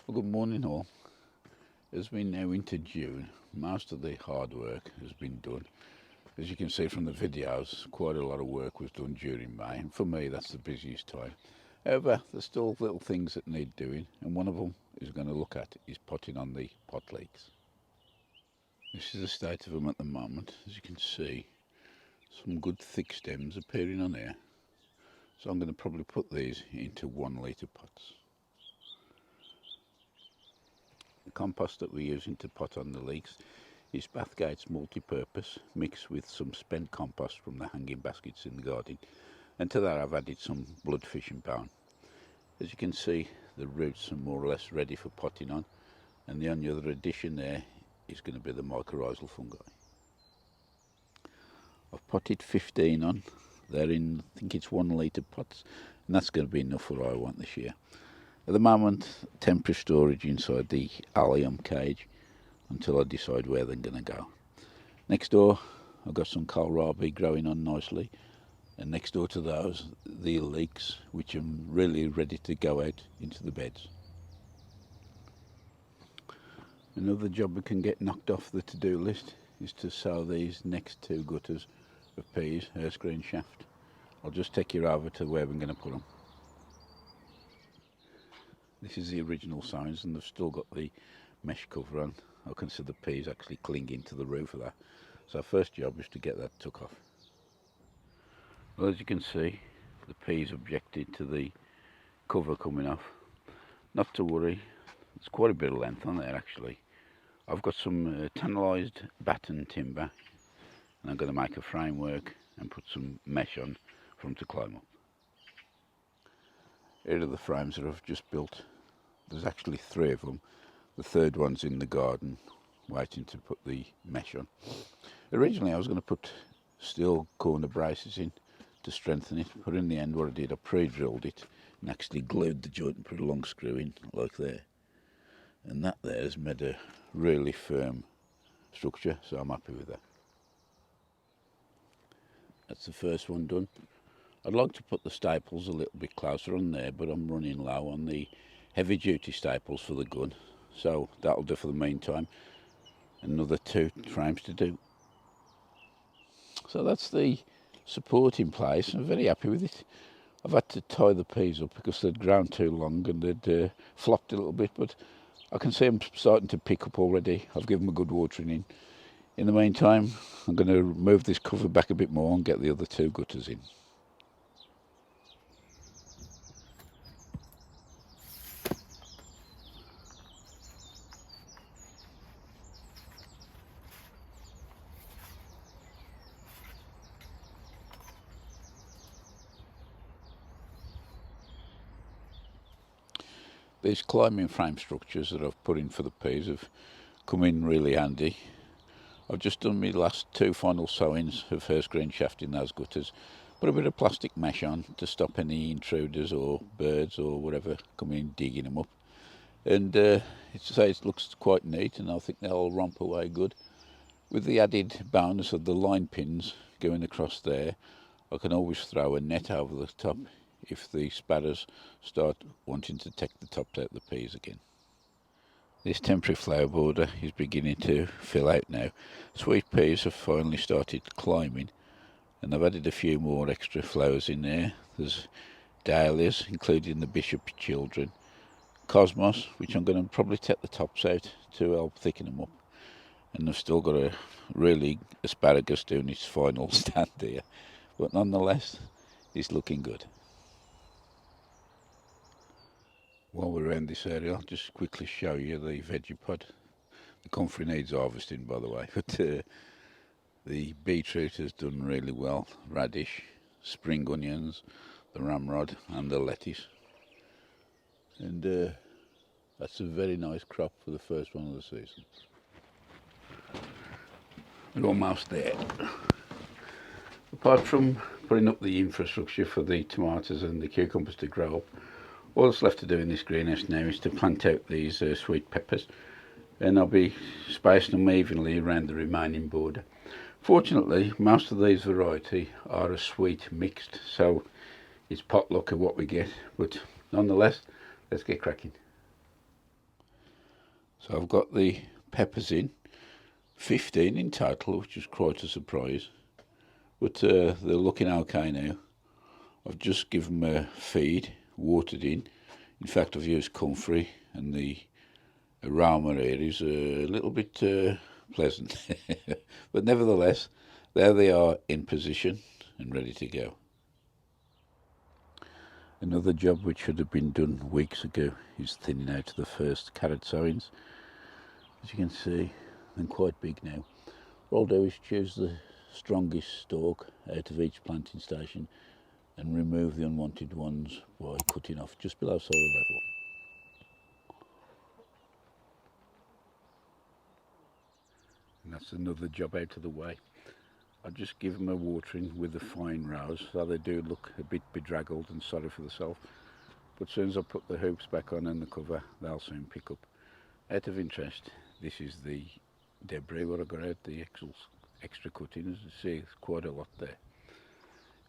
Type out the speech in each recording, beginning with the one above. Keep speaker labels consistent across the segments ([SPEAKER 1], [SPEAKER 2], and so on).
[SPEAKER 1] Well, good morning all. As we now into June, most of the hard work has been done. As you can see from the videos, quite a lot of work was done during May, and for me that's the busiest time. However, there's still little things that need doing, and one of them is going to look at is potting on the pot leeks. This is the state of them at the moment. As you can see, some good thick stems appearing on here. So I'm going to probably put these into 1 litre pots. The compost that we're using to pot on the leeks is Bathgate's multi-purpose mixed with some spent compost from the hanging baskets in the garden, and to that I've added some bloodfish and bone. As you can see, the roots are more or less ready for potting on, and the only other addition there is going to be the mycorrhizal fungi. I've potted 15 on. They're in, I think it's 1 litre pots, and that's going to be enough for what I want this year. At the moment, temporary storage inside the allium cage until I decide where they're going to go. Next door, I've got some kohlrabi growing on nicely, and next door to those, the leeks, which are really ready to go out into the beds. Another job we can get knocked off the to-do list is to sow these next 2 gutters of peas, earth green shaft. I'll just take you over to where we're going to put them. This is the original signs, and they've still got the mesh cover on. I can see the peas actually clinging to the roof of that. So our first job is to get that took off. Well, as you can see, the peas objected to the cover coming off. Not to worry, there's quite a bit of length on there actually. I've got some tannalised batten timber, and I'm going to make a framework and put some mesh on for them to climb up. Here are the frames that I've just built. There's actually 3 of them. The third one's in the garden waiting to put the mesh on. Originally I was going to put steel corner braces in to strengthen it, but in the end what I did, I pre-drilled it and actually glued the joint and put a long screw in like there. And that there has made a really firm structure, so I'm happy with that. That's the first one done. I'd like to put the staples a little bit closer on there, but I'm running low on the heavy duty staples for the gun, so that'll do for the meantime. Another 2 frames to do. So that's the support in place. I'm very happy with it. I've had to tie the peas up because they'd grown too long and they'd flopped a little bit, but I can see them starting to pick up already. I've given them a good watering in the meantime. I'm going to move this cover back a bit more and get the other 2 gutters in. These climbing frame structures that I've put in for the peas have come in really handy. I've just done my last 2 final sowings of earth green shaft in those gutters. Put a bit of plastic mesh on to stop any intruders or birds or whatever coming in digging them up. And it looks quite neat, and I think they'll romp away good. With the added bonus of the line pins going across there, I can always throw a net over the top if the sparrows start wanting to take the tops out of the peas again. This temporary flower border is beginning to fill out now. Sweet peas have finally started climbing, and I've added a few more extra flowers in there. There's dahlias, including the bishop children, cosmos, which I'm going to probably take the tops out to help thicken them up, and I've still got a really asparagus doing its final stand here, but nonetheless it's looking good. While we're around this area, I'll just quickly show you the Vegepod. The comfrey needs harvesting, by the way, but the beetroot has done really well. Radish, spring onions, the ramrod and the lettuce. And that's a very nice crop for the first one of the season. We're almost there. Apart from putting up the infrastructure for the tomatoes and the cucumbers to grow up, all that's left to do in this greenhouse now is to plant out these sweet peppers, and I'll be spacing them evenly around the remaining border. Fortunately, most of these variety are a sweet mixed, so it's potluck of what we get, but nonetheless, let's get cracking. So I've got the peppers in, 15 in total, which is quite a surprise, but they're looking okay now. I've just given them a feed, watered in fact I've used comfrey, and the aroma here is a little bit pleasant. But nevertheless, there they are in position and ready to go. Another job which should have been done weeks ago is thinning out the first carrot sowings. As you can see, they're quite big now. What I'll do is choose the strongest stalk out of each planting station and remove the unwanted ones by cutting off just below soil level. And that's another job out of the way. I just give them a watering with the fine rows, so they do look a bit bedraggled and sorry for themselves. But as soon as I put the hoops back on and the cover, they'll soon pick up. Out of interest, this is the debris what I got out, the extra cuttings. You see, there's quite a lot there.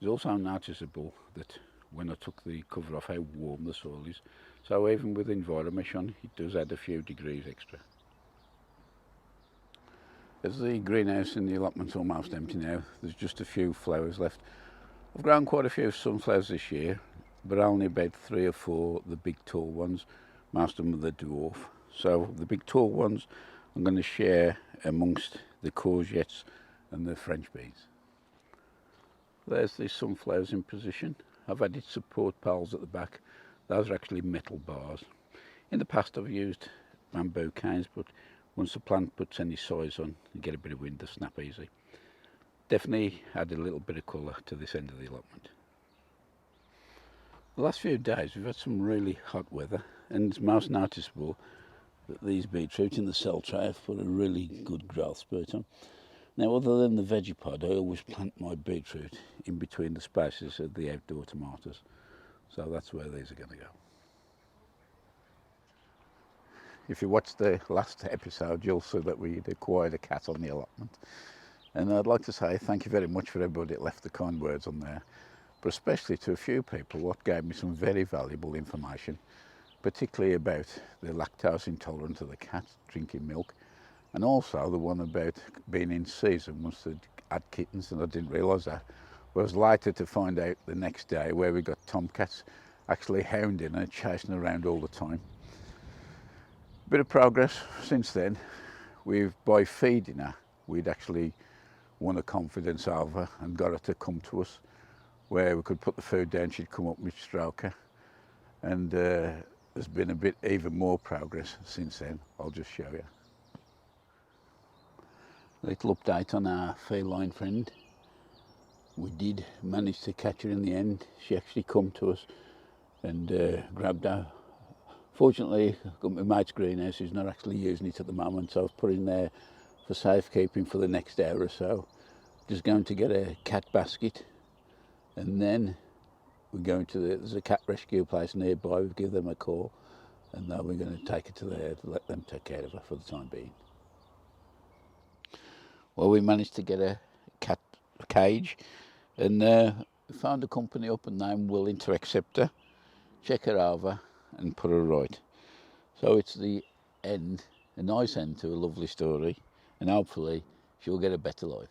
[SPEAKER 1] It's also noticeable that when I took the cover off, how warm the soil is. So even with Enviromesh on, it does add a few degrees extra. As the greenhouse in the allotment's almost empty now, there's just a few flowers left. I've grown quite a few sunflowers this year, but only about 3 or 4 the big tall ones. Most of them are the dwarf. So the big tall ones I'm going to share amongst the courgettes and the French beans. There's the sunflowers in position. I've added support poles at the back. Those are actually metal bars. In the past I've used bamboo canes, but once the plant puts any size on, you get a bit of wind to snap easy. Definitely add a little bit of colour to this end of the allotment. The last few days we've had some really hot weather, and it's most noticeable that these beetroot in the cell tray have put a really good growth spurt on. Now, other than the Vegepod, I always plant my beetroot in between the spaces of the outdoor tomatoes. So that's where these are going to go. If you watched the last episode, you'll see that we'd acquired a cat on the allotment. And I'd like to say thank you very much for everybody that left the kind words on there, but especially to a few people what gave me some very valuable information, particularly about the lactose intolerance of the cat drinking milk, and also the one about being in season once they'd had kittens, and I didn't realise that. I was later to find out the next day where we got tomcats actually hounding her, chasing her around all the time. Bit of progress since then. By feeding her, we'd actually won a confidence over her and got her to come to us, where we could put the food down, she'd come up and we'd stroke her. And there's been a bit even more progress since then. I'll just show you. Little update on our feline friend. We did manage to catch her in the end. She actually come to us and grabbed her. Fortunately, I've got my mate's greenhouse who's not actually using it at the moment, so I've put it in there for safekeeping for the next hour or so. Just going to get a cat basket, and then we're going to there's a cat rescue place nearby. We'll give them a call, and then we're going to take her to there to let them take care of her for the time being. Well, we managed to get a cat cage, and found a company up and I'm willing to accept her, check her over and put her right. So it's the end, a nice end to a lovely story, and hopefully she'll get a better life.